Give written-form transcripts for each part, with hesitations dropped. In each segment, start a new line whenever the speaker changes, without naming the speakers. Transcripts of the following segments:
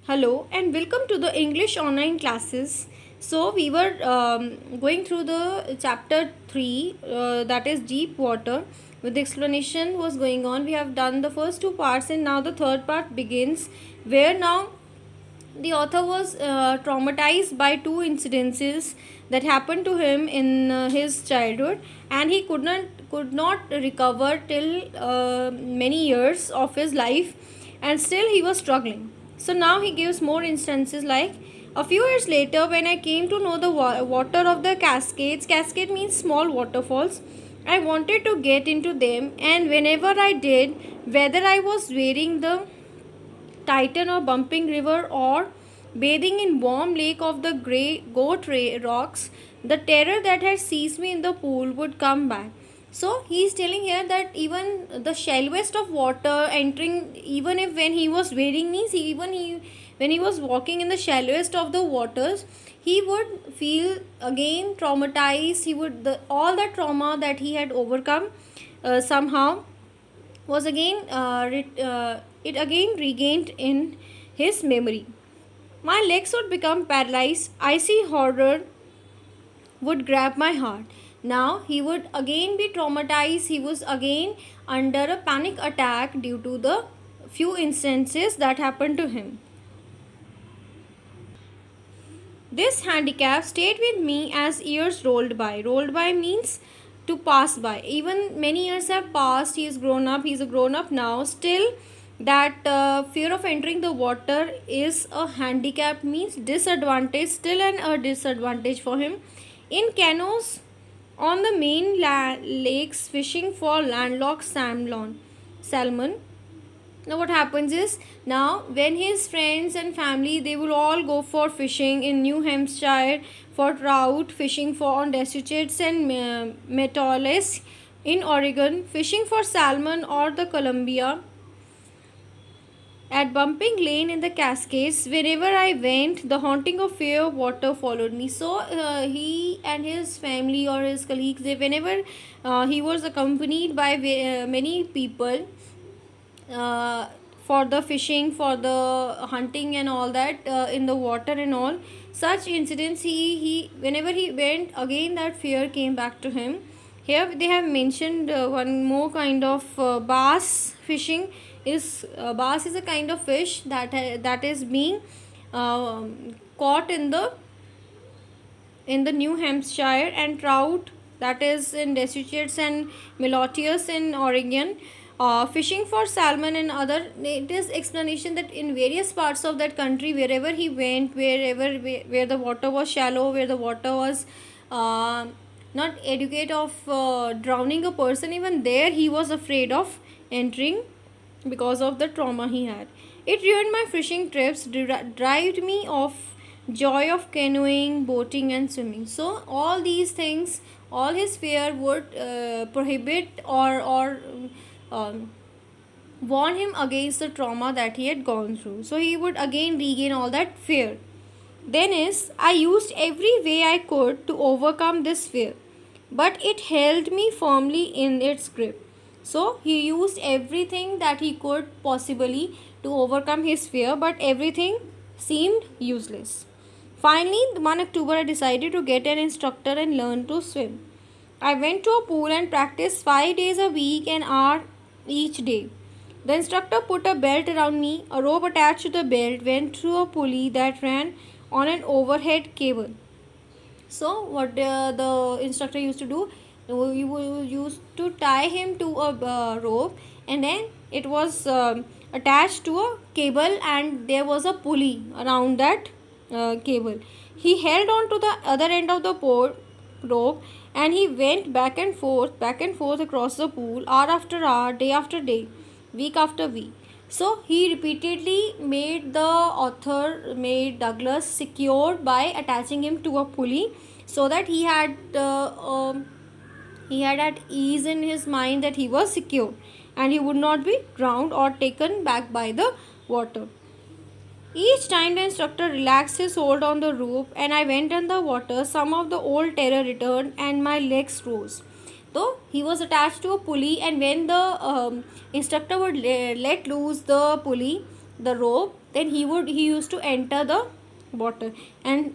Hello and welcome to the English online classes. So we were going through the chapter 3 that is deep water with the explanation was going on. We have done the first two parts and now the third part begins where now the author was traumatized by two incidences that happened to him in his childhood, and he could not recover till many years of his life, and still he was struggling. So now he gives more instances like a few years later when I came to know the water of the cascades. Cascade means small waterfalls. I wanted to get into them, and whenever I did, whether I was wearing the Titan or bumping river or bathing in warm lake of the grey goat rocks, the terror that had seized me in the pool would come back. So he is telling here that even the shallowest of water entering, even if when he was wading means even he when he was walking in the shallowest of the waters, he would feel again traumatized. He would all the trauma that he had overcome somehow was again it again regained in his memory. My legs would become paralyzed. Icy horror would grab my heart. Now he would again be traumatized. He was again under a panic attack due to the few instances that happened to him. This handicap stayed with me as years rolled by. Rolled by means to pass by. Even many years have passed, he is grown up, he is a grown up now. Still, that fear of entering the water is a handicap, means disadvantage, still a disadvantage for him. In canoes on the main lakes, fishing for landlocked salmon, now what happens is, now when his friends and family, they will all go for fishing in New Hampshire for trout, fishing for on Deschutes and Metolles in Oregon, fishing for salmon or the Columbia at Bumping Lane in the Cascades. Wherever I went, the haunting of fear of water followed me. So he and his family or his colleagues, they whenever he was accompanied by many people uh, for the fishing, for the hunting and all that in the water and all such incidents, he whenever he went again, that fear came back to him. Here they have mentioned one more kind of bass fishing. Is bass is a kind of fish that is being caught in the New Hampshire, and trout that is in Deschutes and Melodius in Oregon. Fishing for salmon and other, it is explanation that in various parts of that country, wherever he went, where the water was shallow, where the water was not adequate of drowning a person, even there he was afraid of entering because of the trauma he had. It ruined my fishing trips, deprived me of joy of canoeing, boating, and swimming. So all these things, all his fear would prohibit or um, warn him against the trauma that he had gone through. So he would again regain all that fear. Then is, I used every way I could to overcome this fear, but it held me firmly in its grip. So he used everything that he could possibly to overcome his fear, but everything seemed useless. Finally, 1 October, I decided to get an instructor and learn to swim. I went to a pool and practiced 5 days a week, an hour each day. The instructor put a belt around me. A rope attached to the belt went through a pulley that ran on an overhead cable. So, what the instructor used to do, you used to tie him to a rope, and then it was attached to a cable, and there was a pulley around that cable. He held on to the other end of the rope, and he went back and forth across the pool, hour after hour, day after day, week after week. So he repeatedly made Douglas secure by attaching him to a pulley, so that he had at ease in his mind that he was secure and he would not be drowned or taken back by the water. Each time the instructor relaxed his hold on the rope and I went under water, some of the old terror returned and my legs rose. Though he was attached to a pulley, and when the instructor would let loose the pulley, the rope, then he used to enter the water, and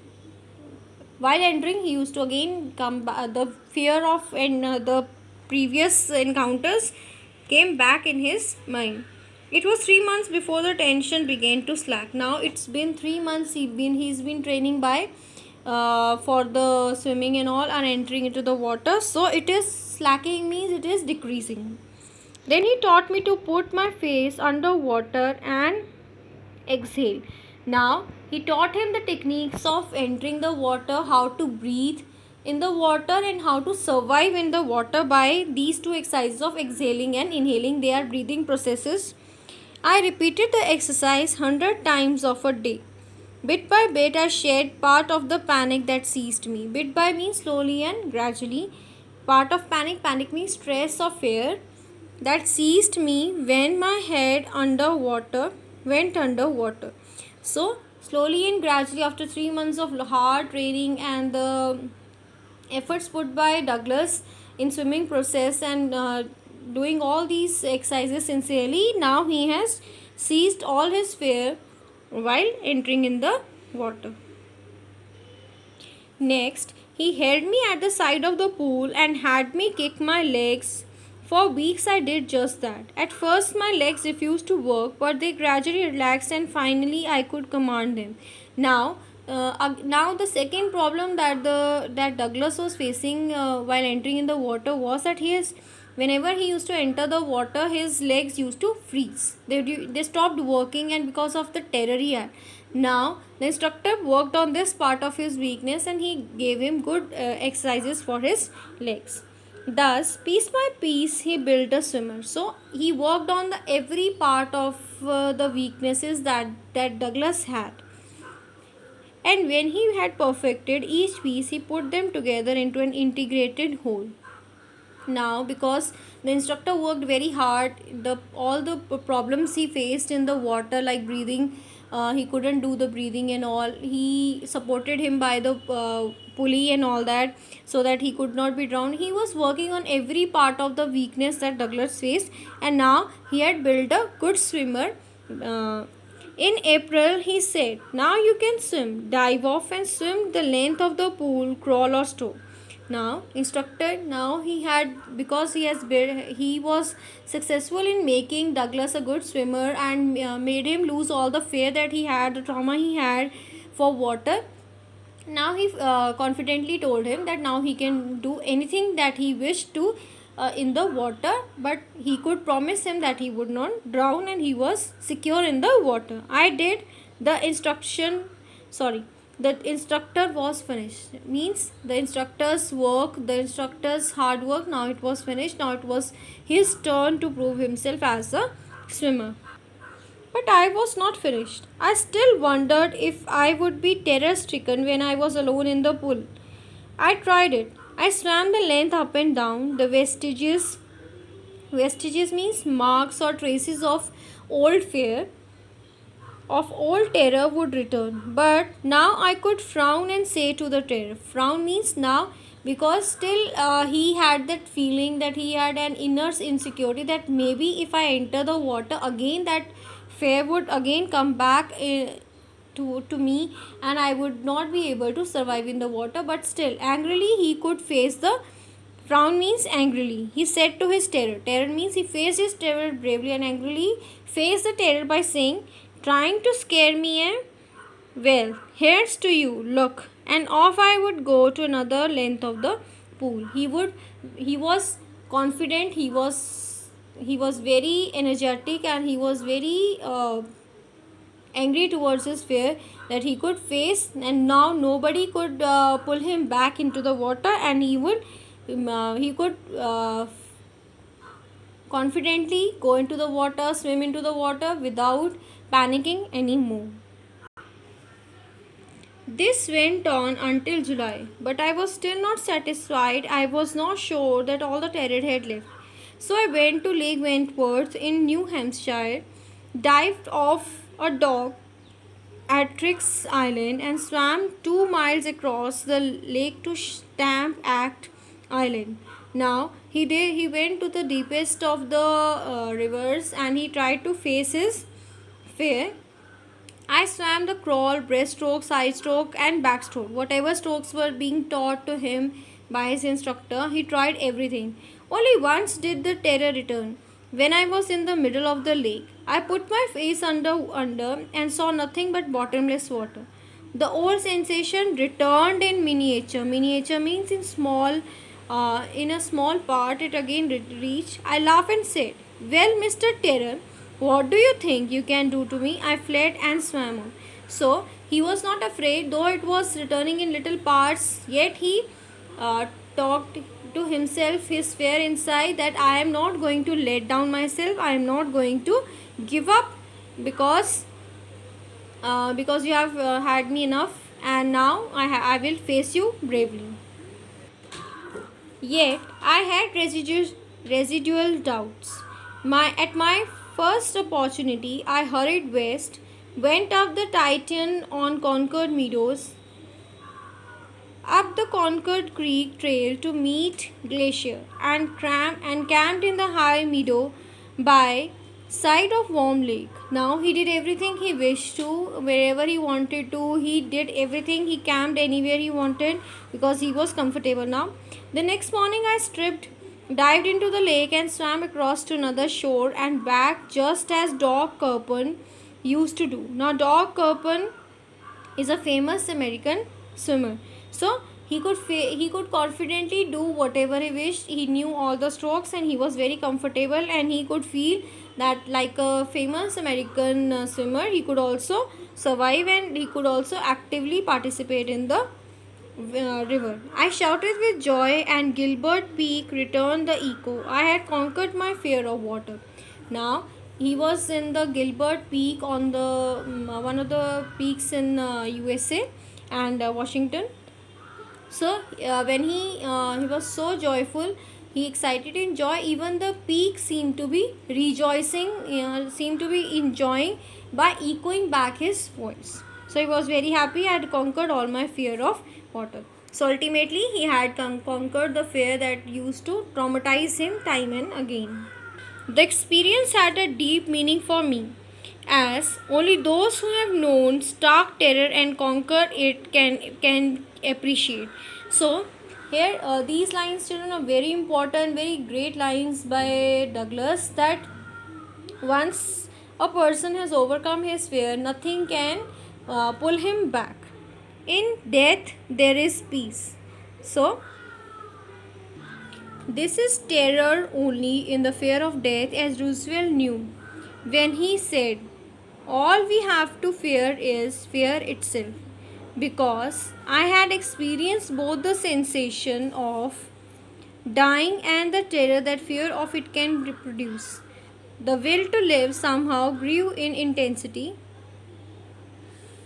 while entering he used to again come back. The fear of and the previous encounters came back in his mind. It was 3 months before the tension began to slack. Now it's been 3 months he's been training by for the swimming and all, and entering into the water, so it is slacking means it is decreasing. Then he taught me to put my face under water and exhale. Now he taught him the techniques of entering the water, how to breathe in the water and how to survive in the water by these two exercises of exhaling and inhaling. They are breathing processes. I repeated the exercise 100 times of a day. Bit by bit, I shed part of the panic that seized me. Bit by means slowly and gradually. Part of panic, panic means stress or fear, that seized me when my head underwater went underwater. So slowly and gradually, after 3 months of hard training and the efforts put by Douglas in swimming process and doing all these exercises sincerely, now he has seized all his fear while entering in the water. Next, he held me at the side of the pool and had me kick my legs. For weeks, I did just that. At first, my legs refused to work, but they gradually relaxed, and finally, I could command them. Now the second problem that Douglas was facing while entering in the water was that whenever he used to enter the water, his legs used to freeze. They stopped working, and because of the terror he had. Now the instructor worked on this part of his weakness, and he gave him good exercises for his legs. Thus, piece by piece, he built a swimmer. So he worked on the every part of the weaknesses that Douglas had. And when he had perfected each piece, he put them together into an integrated whole. Now, because the instructor worked very hard, the all the problems he faced in the water, like breathing, he couldn't do the breathing and all. He supported him by the pulley and all that, so that he could not be drowned. He was working on every part of the weakness that Douglas faced, and now he had built a good swimmer. uh, in April, he said, "Now you can swim. Dive off and swim the length of the pool, crawl or stow." Now, instructor, now he had, because he was successful in making Douglas a good swimmer, and made him lose all the fear that he had, the trauma he had for water. Now he confidently told him that now he can do anything that he wished to in the water, but he could promise him that he would not drown, and he was secure in the water. I did the instruction, sorry, the instructor was finished, means the instructor's work, the instructor's hard work, now it was finished. Now it was his turn to prove himself as a swimmer. But I was not finished. I still wondered if I would be terror stricken when I was alone in the pool. I tried it. I swam the length up and down. The vestiges means marks or traces of old fear, of old terror would return. But now I could frown and say to the terror. Frown means now, because still he had that feeling, that he had an inner insecurity, that maybe if I enter the water again, that fear would again come back to me, and I would not be able to survive in the water. But still, angrily he could face the frown means angrily. He said to his terror. Terror means he faced his terror bravely and angrily faced the terror by saying, "Trying to scare me, eh? Well, here's to you. Look." And off I would go to another length of the pool. He was confident. He was very energetic, and he was very angry towards his fear that he could face, and now nobody could pull him back into the water, and he could confidently go into the water, swim into the water without panicking anymore. This went on until July, but I was still not satisfied. I was not sure that all the terror had left. So I went to Lake Wentworth in New Hampshire, dived off a dock at Trix Island, and swam 2 miles across the lake to Stamp Act Island. Now he went to the deepest of the rivers, and he tried to face his fear. I swam the crawl, breaststroke, side stroke, and backstroke. Whatever strokes were being taught to him by his instructor, he tried everything. Only once did the terror return. When I was in the middle of the lake, I put my face under and saw nothing but bottomless water. The old sensation returned in miniature. Miniature means in a small part. It again reached. I laughed and said, "Well, Mr. Terror, what do you think you can do to me?" I fled and swam on. So he was not afraid, though it was returning in little parts. Yet he uh, talked to himself, his fear inside, that I am not going to let down myself. I am not going to give up because you have had me enough, and now I will face you bravely. Yet I had residual doubts. At my first opportunity, I hurried west, went up the Titan on Concord Meadows, up the Concord Creek Trail to meet Glacier, and camped in the high meadow by side of Warm Lake. Now he did everything he wished to, wherever he wanted to. He did everything. He camped anywhere he wanted because he was comfortable now. The next morning I stripped, dived into the lake, and swam across to another shore and back just as Doc Kirpon used to do. Now Doc Kirpon is a famous American swimmer. So he could confidently do whatever he wished. He knew all the strokes and he was very comfortable, and he could feel that like a famous American swimmer, he could also survive and he could also actively participate in the river. I shouted with joy, and Gilbert Peak returned the echo. I had conquered my fear of water. Now he was in the Gilbert Peak on the one of the peaks in USA and Washington. So when he was so joyful, he excited in joy. Even the peak seemed to be rejoicing, seemed to be enjoying by echoing back his voice. So he was very happy. I had conquered all my fear of water. So ultimately, he had conquered the fear that used to traumatize him time and again. The experience had a deep meaning for me, as only those who have known stark terror and conquered it can appreciate. So here, these lines, children, are very important, very great lines by Douglas, that once a person has overcome his fear, nothing can pull him back. In death, there is peace. So, this is terror only in the fear of death, as Roosevelt knew when he said, "All we have to fear is fear itself." Because I had experienced both the sensation of dying and the terror that fear of it can reproduce. The will to live somehow grew in intensity.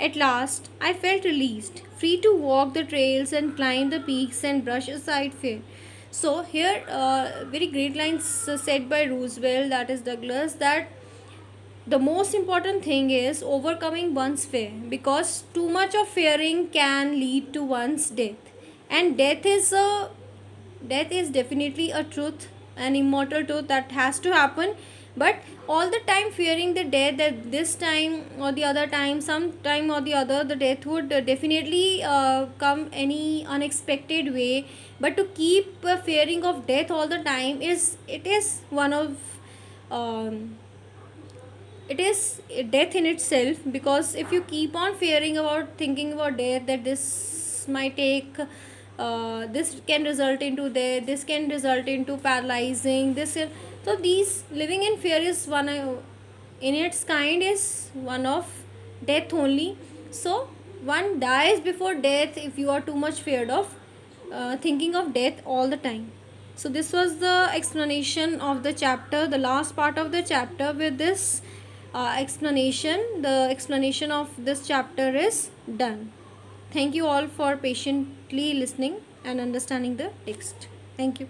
At last, I felt released, free to walk the trails and climb the peaks and brush aside fear. So, here, very great lines said by Roosevelt, that is Douglas, that the most important thing is overcoming one's fear, because too much of fearing can lead to one's death. And death is definitely a truth, an immortal truth that has to happen. But all the time fearing the death, that this time or the other time, some time or the other, the death would definitely come any unexpected way. But to keep fearing of death all the time is one of it is death in itself. Because if you keep on fearing about thinking about death, that this might take this can result into death, this can result into paralyzing this so these living in fear is one in its kind is one of death only. So one dies before death if you are too much feared of thinking of death all the time. So this was the explanation of the chapter, the last part of the chapter. With this the explanation of this chapter is done. Thank you all for patiently listening and understanding the text. Thank you.